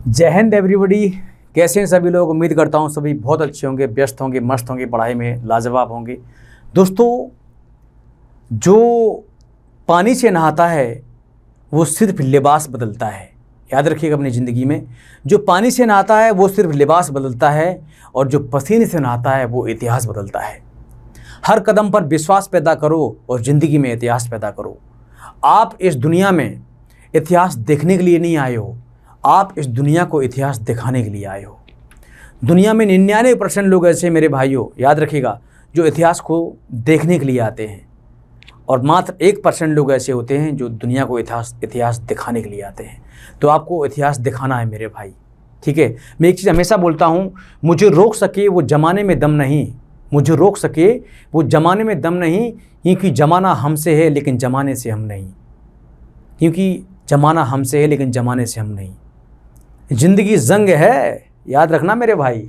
जय हिंद एवरीबॉडी। कैसे हैं सभी लोग? उम्मीद करता हूं सभी बहुत अच्छे होंगे, व्यस्त होंगे, मस्त होंगे, पढ़ाई में लाजवाब होंगे। दोस्तों, जो पानी से नहाता है वो सिर्फ लिबास बदलता है। याद रखिएगा अपनी ज़िंदगी में, जो पानी से नहाता है वो सिर्फ लिबास बदलता है और जो पसीने से नहाता है वो इतिहास बदलता है। हर कदम पर विश्वास पैदा करो और ज़िंदगी में इतिहास पैदा करो। आप इस दुनिया में इतिहास देखने के लिए नहीं आए हो, आप इस दुनिया को इतिहास दिखाने के लिए आए हो। दुनिया में 99% लोग ऐसे मेरे भाइयों, याद रखिएगा, जो इतिहास को देखने के लिए आते हैं और मात्र 1% लोग ऐसे होते हैं जो दुनिया को इतिहास दिखाने के लिए आते हैं। तो आपको इतिहास दिखाना है मेरे भाई, ठीक है। मैं एक चीज़ हमेशा बोलता हूँ, मुझे रोक सके वो ज़माने में दम नहीं, मुझे रोक सके वो ज़माने में दम नहीं, क्योंकि ज़माना हमसे है लेकिन ज़माने से हम नहीं, क्योंकि ज़माना हमसे है लेकिन ज़माने से हम नहीं। ज़िंदगी जंग है, याद रखना मेरे भाई,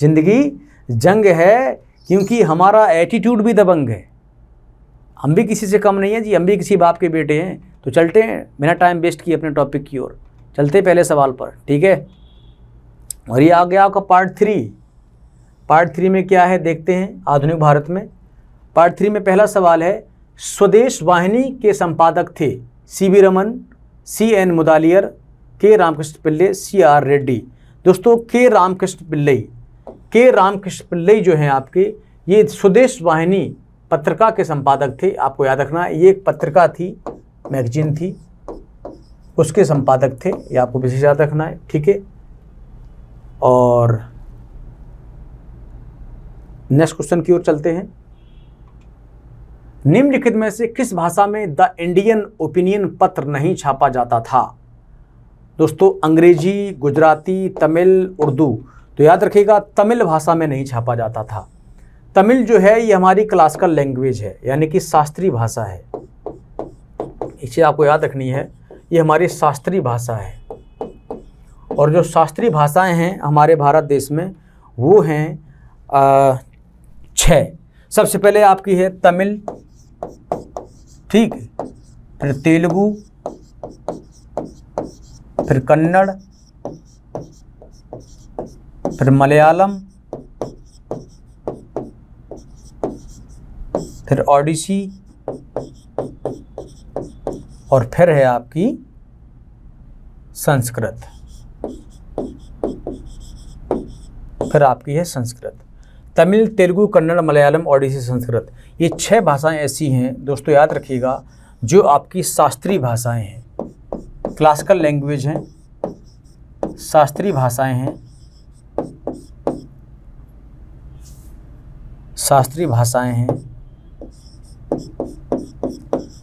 ज़िंदगी जंग है, क्योंकि हमारा एटीट्यूड भी दबंग है। हम भी किसी से कम नहीं है जी, हम भी किसी बाप के बेटे हैं। तो चलते हैं, बिना टाइम वेस्ट किए अपने टॉपिक की ओर चलते हैं, पहले सवाल पर, ठीक है। और ये आ गया आपका पार्ट 3 में क्या है देखते हैं, आधुनिक भारत में। पार्ट 3 में पहला सवाल है, स्वदेश वाहिनी के संपादक थे CV रमन, CN मुदालियर, के रामकृष्ण पिल्ले, CR रेड्डी। दोस्तों, के रामकृष्ण पिल्लई जो हैं आपके, ये स्वदेश वाहिनी पत्रिका के संपादक थे। आपको याद रखना, ये एक पत्रिका थी, मैगजीन थी, उसके संपादक थे, ये आपको विशेष याद रखना है, ठीक है। और नेक्स्ट क्वेश्चन की ओर चलते हैं। निम्नलिखित में से किस भाषा में द इंडियन ओपिनियन पत्र नहीं छापा जाता था? दोस्तों, अंग्रेजी, गुजराती, तमिल, उर्दू। तो याद रखिएगा, तमिल भाषा में नहीं छापा जाता था। तमिल जो है ये हमारी क्लासिकल लैंग्वेज है, यानी कि शास्त्रीय भाषा है। इसे आपको याद रखनी है, ये हमारी शास्त्रीय भाषा है। और जो शास्त्रीय भाषाएं हैं हमारे भारत देश में वो हैं 6। सबसे पहले आपकी है तमिल, ठीक, फिर तेलुगु, फिर कन्नड़, फिर मलयालम, फिर ओडिसी, और फिर है आपकी संस्कृत। तमिल, तेलुगु, कन्नड़, मलयालम, ओडिसी, संस्कृत, ये 6 भाषाएं ऐसी हैं दोस्तों, याद रखिएगा, जो आपकी शास्त्रीय भाषाएं हैं, क्लासिकल लैंग्वेज हैं, शास्त्रीय भाषाएं हैं।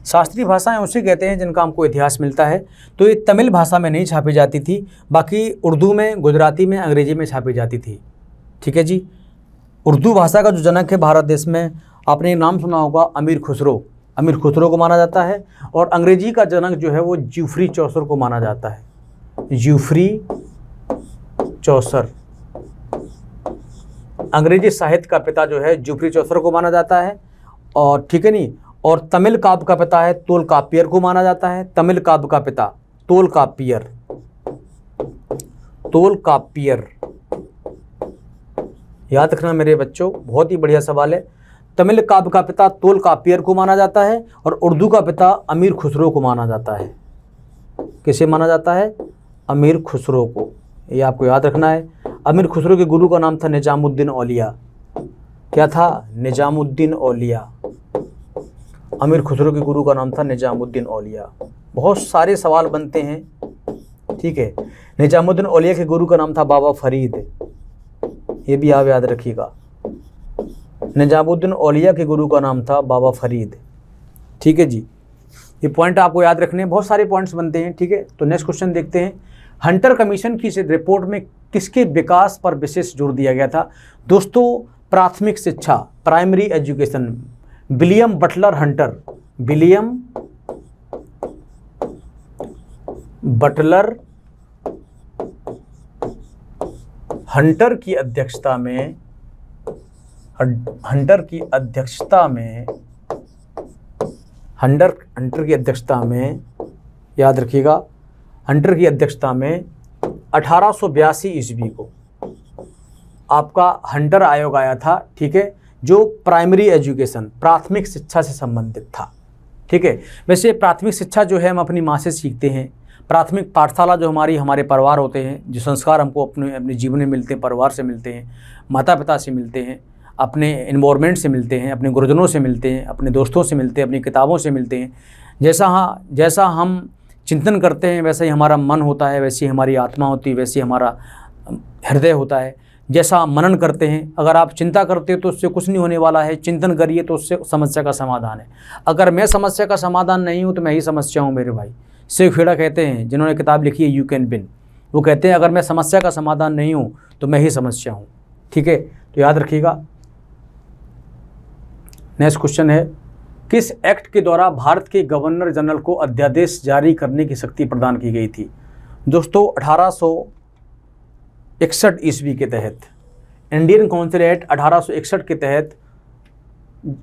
शास्त्रीय भाषाएं उसे कहते हैं जिनका हमको इतिहास मिलता है। तो ये तमिल भाषा में नहीं छापी जाती थी, बाकी उर्दू में, गुजराती में, अंग्रेजी में छापी जाती थी, ठीक है जी। उर्दू भाषा का जो जनक है भारत देश में, आपने नाम सुना होगा, अमीर खुसरो को माना जाता है। और अंग्रेजी का जनक जो है वो ज्यूफ्री चौसर को माना जाता है, ज्यूफ्री चौसर। अंग्रेजी साहित्य का पिता जो है ज्यूफ्री चौसर को माना जाता है, और ठीक है नहीं। और तमिल काव्य का पिता है तोलकाप्पियर को माना जाता है। तमिल काव्य का पिता तोलकाप्पियर, याद रखना मेरे बच्चों, बहुत ही बढ़िया सवाल है। तमिल काव्य का पिता तोलकाप्पियर को माना जाता है और उर्दू का पिता अमीर खुसरो को माना जाता है। किसे माना जाता है? अमीर खुसरो को, ये आपको याद रखना है। अमीर खुसरो के गुरु का नाम था निजामुद्दीन औलिया। क्या था? निजामुद्दीन औलिया। अमीर खुसरो के गुरु का नाम था निजामुद्दीन औलिया। बहुत सारे सवाल बनते हैं, ठीक है। निजामुद्दीन औलिया के गुरु का नाम था बाबा फरीद, ये भी आप याद रखिएगा। निजामुद्दीन औलिया के गुरु का नाम था बाबा फरीद, ठीक है जी। ये पॉइंट आपको याद रखने हैं, बहुत सारे पॉइंट्स बनते हैं, ठीक है। तो नेक्स्ट क्वेश्चन देखते हैं। हंटर कमीशन की रिपोर्ट में किसके विकास पर विशेष जोर दिया गया था? दोस्तों, प्राथमिक शिक्षा, primary education. William Butler Hunter की अध्यक्षता में याद रखिएगा, हंटर की अध्यक्षता में 1882 ईस्वी को आपका हंटर आयोग आया था, ठीक है, जो प्राइमरी एजुकेशन, प्राथमिक शिक्षा से संबंधित था, ठीक है। वैसे प्राथमिक शिक्षा जो है हम अपनी माँ से सीखते हैं। प्राथमिक पाठशाला जो हमारे परिवार होते हैं, जो संस्कार हमको अपने जीवन में मिलते हैं, परिवार से मिलते हैं, माता पिता से मिलते हैं, अपने इन्वायरमेंट से मिलते हैं, अपने गुरुजनों से मिलते हैं, अपने दोस्तों से मिलते हैं, अपनी किताबों से मिलते हैं। जैसा हम चिंतन करते हैं वैसा ही हमारा मन होता है, वैसी हमारी आत्मा होती है, वैसी हमारा हृदय होता है। जैसा मनन करते हैं, अगर आप चिंता करते हो तो उससे कुछ नहीं होने वाला है, चिंतन करिए तो उससे समस्या का समाधान है। अगर मैं समस्या का समाधान नहीं हूँ तो मैं ही समस्या हूँ मेरे भाई। शिव खेड़ा कहते हैं, जिन्होंने किताब लिखी है यू कैन विन, वो कहते हैं अगर मैं समस्या का समाधान नहीं हूँ तो मैं ही समस्या हूँ, ठीक है। तो याद रखिएगा। नेक्स्ट क्वेश्चन है, किस एक्ट के द्वारा भारत के गवर्नर जनरल को अध्यादेश जारी करने की शक्ति प्रदान की गई थी? दोस्तों 1861 ईस्वी के तहत, इंडियन काउंसिल एक्ट 1861 के तहत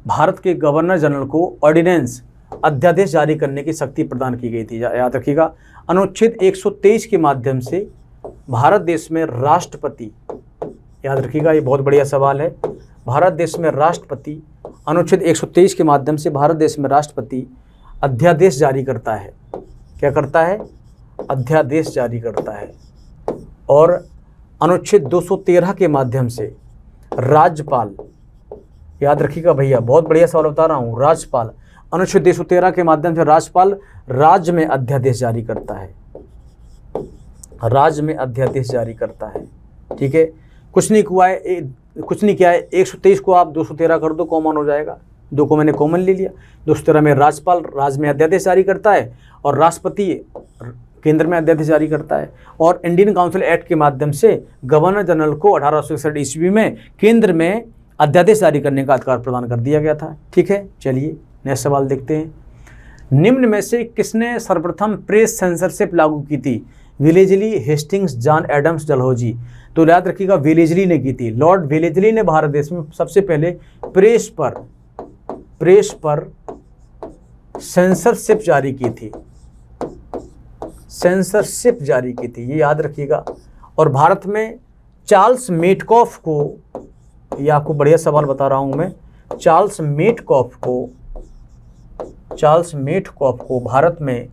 भारत के गवर्नर जनरल को ऑर्डिनेंस, अध्यादेश जारी करने की शक्ति प्रदान की गई थी। याद रखिएगा। अनुच्छेद 123 के माध्यम से भारत देश में राष्ट्रपति, याद रखिएगा ये बहुत बढ़िया सवाल है, भारत देश में राष्ट्रपति, अनुच्छेद 123 के माध्यम से भारत देश में राष्ट्रपति अध्यादेश जारी करता है। क्या करता है? अध्यादेश जारी करता है। और अनुच्छेद 213 के माध्यम से राज्यपाल, याद रखिएगा भैया बहुत बढ़िया सवाल बता रहा हूँ, राज्यपाल, अनुच्छेद 213 के माध्यम से राज्यपाल राज्य में अध्यादेश जारी करता है, राज्य में अध्यादेश जारी करता है, ठीक है। कुछ नहीं किया है, 123 को आप 213 कर दो, कॉमन हो जाएगा, 2 को मैंने कॉमन ले लिया। 213 में राज्यपाल राज्य में अध्यादेश जारी करता है और राष्ट्रपति केंद्र में अध्यादेश जारी करता है। और इंडियन काउंसिल एक्ट के माध्यम से गवर्नर जनरल को 1861 ईस्वी में केंद्र में अध्यादेश जारी करने का अधिकार प्रदान कर दिया गया था, ठीक है। चलिए नेक्स्ट सवाल देखते हैं। निम्न में से किसने सर्वप्रथम प्रेस सेंसरशिप लागू की थी? Wellesley, Hastings, John Adams, Dalhousie. तो याद रखिएगा विलेजली ने की थी। लॉर्ड विलेजली ने भारत देश में सबसे पहले प्रेस पर सेंसरशिप जारी की थी, सेंसरशिप जारी की थी, ये याद रखिएगा। और भारत में चार्ल्स मेटकॉफ को, ये आपको बढ़िया सवाल बता रहा हूं मैं, चार्ल्स मेटकॉफ को भारत में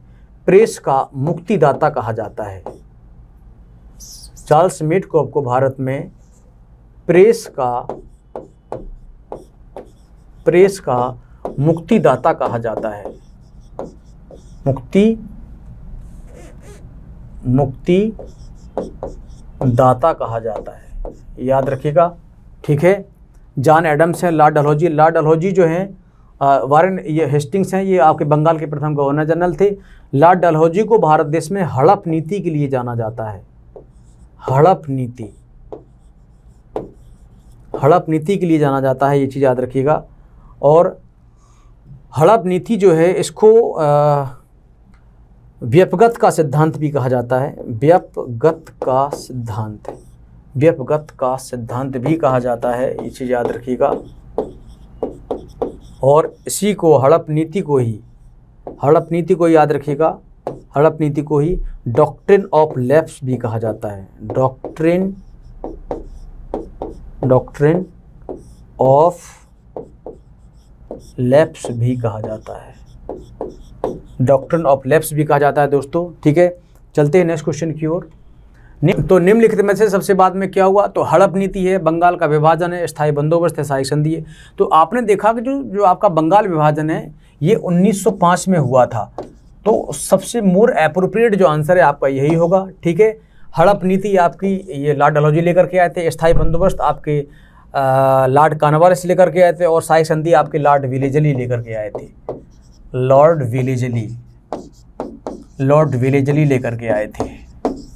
प्रेस का मुक्तिदाता कहा जाता है। चार्ल्स मेटकॉफ को भारत में प्रेस का मुक्तिदाता कहा जाता है, मुक्तिदाता कहा जाता है, याद रखिएगा, ठीक है। जॉन एडम्स हैं, लॉर्ड डलहौजी जो हैं वारेन ये हेस्टिंग्स हैं, ये आपके बंगाल के प्रथम गवर्नर जनरल थे। लॉर्ड डलहौजी को भारत देश में हड़प नीति के लिए जाना जाता है, हड़प नीति के लिए जाना जाता है, ये चीज़ याद रखिएगा। और हड़प नीति जो है इसको व्यपगत का सिद्धांत भी कहा जाता है, व्यपगत का सिद्धांत भी कहा जाता है, ये चीज़ याद रखिएगा। और इसी को हड़प नीति को याद रखिएगा, हड़प नीति को ही डॉक्ट्रिन ऑफ लैप्स भी कहा जाता है, डॉक्ट्रिन ऑफ लैप्स भी कहा जाता है, डॉक्ट्रिन ऑफ लैप्स भी कहा जाता है दोस्तों, ठीक है। चलते हैं नेक्स्ट क्वेश्चन की ओर। तो निम्नलिखित में से सबसे बाद में क्या हुआ? तो हड़प नीति है, बंगाल का विभाजन है, स्थायी बंदोबस्त है, सहायक संधि है। तो आपने देखा कि जो आपका बंगाल विभाजन है ये 1905 में हुआ था। तो सबसे मोर एप्रोप्रिएट जो आंसर है आपका यही होगा, ठीक है। हड़प नीति आपकी ये लॉर्ड डलहौजी लेकर के आए थे, स्थायी बंदोबस्त आपके लॉर्ड कॉर्नवालिस लेकर के आए थे, और सहायक संधि आपके लॉर्ड विलेजली लेकर के आए थे, लॉर्ड विलेजली लेकर के आए थे,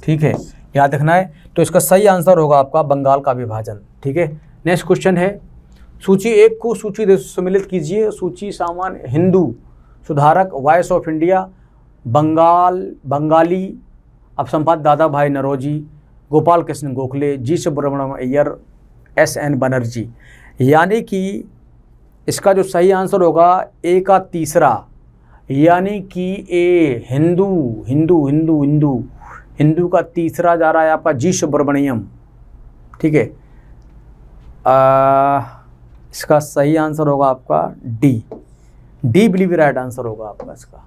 ठीक है, याद रखना है। तो इसका सही आंसर होगा आपका बंगाल का विभाजन, ठीक है। नेक्स्ट क्वेश्चन है, सूची 1 को सूची 2 से सम्मिलित कीजिए। सूची सामान्य, हिंदू सुधारक, वॉइस ऑफ इंडिया, बंगाली, अब संपादक दादा भाई नरोजी, गोपाल कृष्ण गोखले, जी सुब्रमण्यम अय्यर, SN बनर्जी। यानी कि इसका जो सही आंसर होगा ए का तीसरा, यानी कि ए, हिंदू का तीसरा जा रहा है आपका जी सुब्रमण्यम, ठीक है। इसका सही आंसर होगा आपका D, D believe right answer होगा आपका इसका,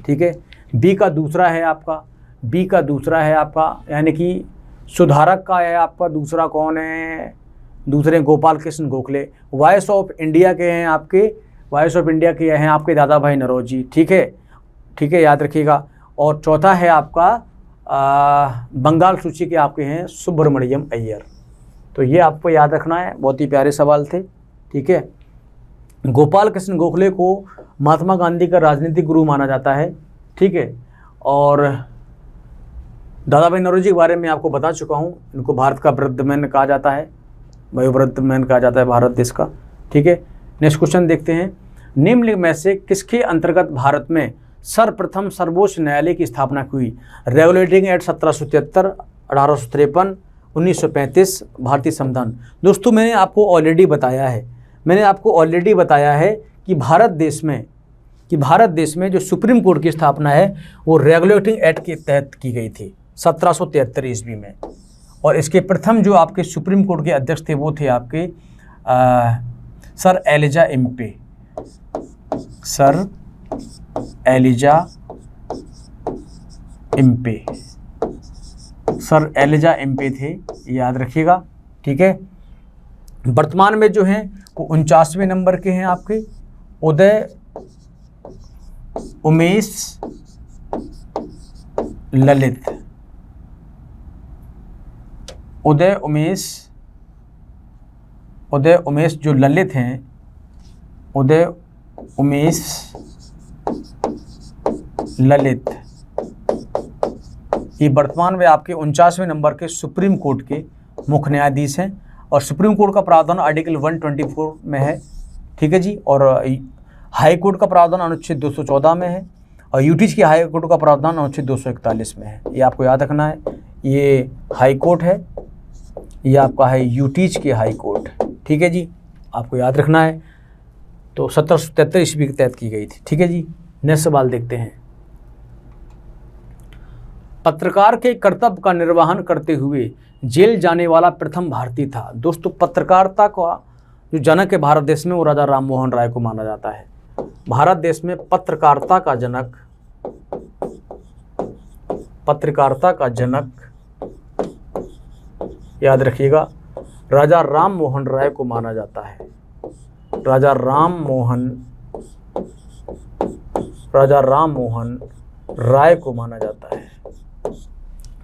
ठीक है। बी का दूसरा है आपका, यानी कि सुधारक का है आपका दूसरा कौन है, दूसरे Gopal Krishna Gokhale. Voice of India के हैं आपके, वॉइस ऑफ इंडिया के हैं आपके दादा भाई नौरोजी, ठीक है, याद रखिएगा। और चौथा है आपका बंगाल सूची के आपके हैं सुब्रमण्यम अय्यर। तो ये आपको याद रखना है, बहुत ही प्यारे सवाल थे, ठीक है। गोपाल कृष्ण गोखले को महात्मा गांधी का राजनीतिक गुरु माना जाता है, ठीक है। और दादा भाई नौरोजी के बारे में आपको बता चुका हूँ, इनको भारत का वृद्ध मैन कहा जाता है, वयोवृद्ध मैन कहा जाता है भारत देश का, ठीक है। नेक्स्ट क्वेश्चन देखते हैं, निम्नलिखित में से किसके अंतर्गत भारत में सर्वप्रथम सर्वोच्च न्यायालय की स्थापना हुई? रेगुलेटिंग एक्ट 1773, 1853, 1935, भारतीय संविधान। दोस्तों मैंने आपको ऑलरेडी बताया है कि भारत देश में जो सुप्रीम कोर्ट की स्थापना है वो रेगुलेटिंग एक्ट के तहत की गई थी 1773 ईस्वी में। और इसके प्रथम जो आपके सुप्रीम कोर्ट के अध्यक्ष थे वो थे आपके sir Elijah Impey, sir Elijah Impey थे, याद रखिएगा, ठीक है। वर्तमान में जो हैं वो 49वें नंबर के हैं आपके उदय उमेश जो ललित हैं, उदय उमेश ललित, ये वर्तमान में आपके 49वें नंबर के सुप्रीम कोर्ट के मुख्य न्यायाधीश हैं। और सुप्रीम कोर्ट का प्रावधान आर्टिकल 124 में है, ठीक है जी। और हाई कोर्ट का प्रावधान अनुच्छेद 214 में है, और यूटीज की हाई कोर्ट का प्रावधान अनुच्छेद 241 में है। ये आपको याद रखना है, ये हाई कोर्ट है, ये आपका है यूटीज की हाई कोर्ट, ठीक है जी, आपको याद रखना है। तो 1773 ईस्वी के तहत की गई थी, ठीक है जी। नेक्स्ट सवाल देखते हैं, पत्रकार के कर्तव्य का निर्वहन करते हुए जेल जाने वाला प्रथम भारतीय था। दोस्तों पत्रकारिता का जो जनक है भारत देश में वो राजा राम मोहन राय को माना जाता है। भारत देश में पत्रकारिता का जनक याद रखिएगा राजा राम मोहन राय को माना जाता है। राजा राम मोहन राय को माना जाता है,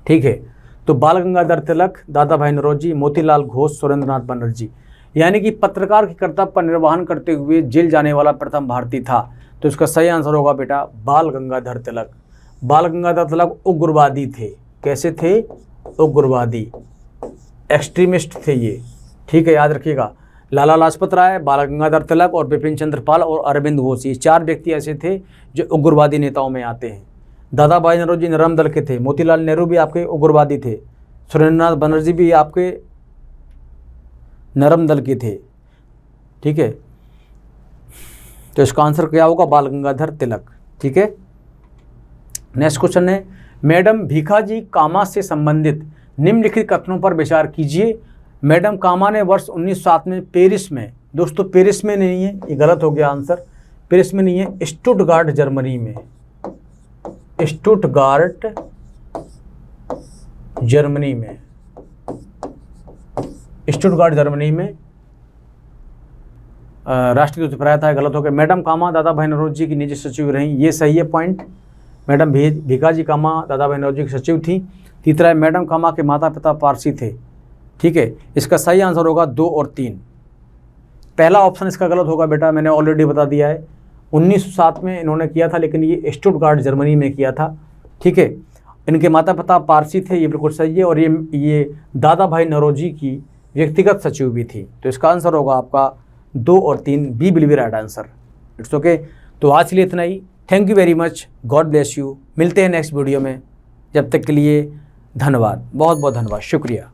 ठीक है। तो बाल गंगाधर तिलक, दादा भाई नौरोजी, मोतीलाल घोष, सुरेंद्रनाथ बनर्जी, यानी कि पत्रकार के कर्तव्य का निर्वहन करते हुए जेल जाने वाला प्रथम भारतीय था। तो इसका सही आंसर होगा बेटा बाल गंगाधर तिलक। बाल गंगाधर तिलक उग्रवादी थे, कैसे थे? उग्रवादी, एक्सट्रीमिस्ट थे ये, ठीक है, याद रखिएगा। लाला लाजपत राय, बाल गंगाधर तिलक और बिपिन चंद्र पाल और अरविंद घोष, ये 4 व्यक्ति ऐसे थे जो उग्रवादी नेताओं में आते हैं। दादा भाई नौरोजी नरम दल के थे, मोतीलाल नेहरू भी आपके उग्रवादी थे, सुरेंद्रनाथ बनर्जी भी आपके नरम दल के थे, ठीक है। तो इसका आंसर क्या होगा? बाल गंगाधर तिलक, ठीक है। नेक्स्ट क्वेश्चन है, मैडम भीखाजी कामा से संबंधित निम्नलिखित कथनों पर विचार कीजिए। मैडम कामा ने वर्ष 1907 में पेरिस में, दोस्तों पेरिस में नहीं है, ये गलत हो गया आंसर, पेरिस में नहीं है, स्टुटगार्ट जर्मनी में, स्टुटगार्ट जर्मनी में, स्टुटगार्ट जर्मनी में राष्ट्रीय दूत फहराया था, गलत हो गया। मैडम कामा दादा भाई नौरोजी की निजी सचिव रहीं, ये सही है पॉइंट। मैडम भीखाजी कामा दादा भाई नौरोजी की सचिव थी। तीसरा है मैडम कामा के माता पिता पारसी थे, ठीक है। इसका सही आंसर होगा 2 और 3। पहला ऑप्शन इसका गलत होगा बेटा, मैंने ऑलरेडी बता दिया है। 1907 में इन्होंने किया था, लेकिन ये स्टुटगार्ट जर्मनी में किया था, ठीक है। इनके माता पिता पारसी थे, ये बिल्कुल सही है। और ये दादा भाई नौरोजी की व्यक्तिगत सचिव भी थी। तो इसका आंसर होगा आपका 2 और 3, B will be right answer. It's okay. तो आज के लिए इतना ही। Thank you very much, God bless you. मिलते हैं नेक्स्ट वीडियो में, जब तक के लिए धन्यवाद, बहुत बहुत धन्यवाद, शुक्रिया।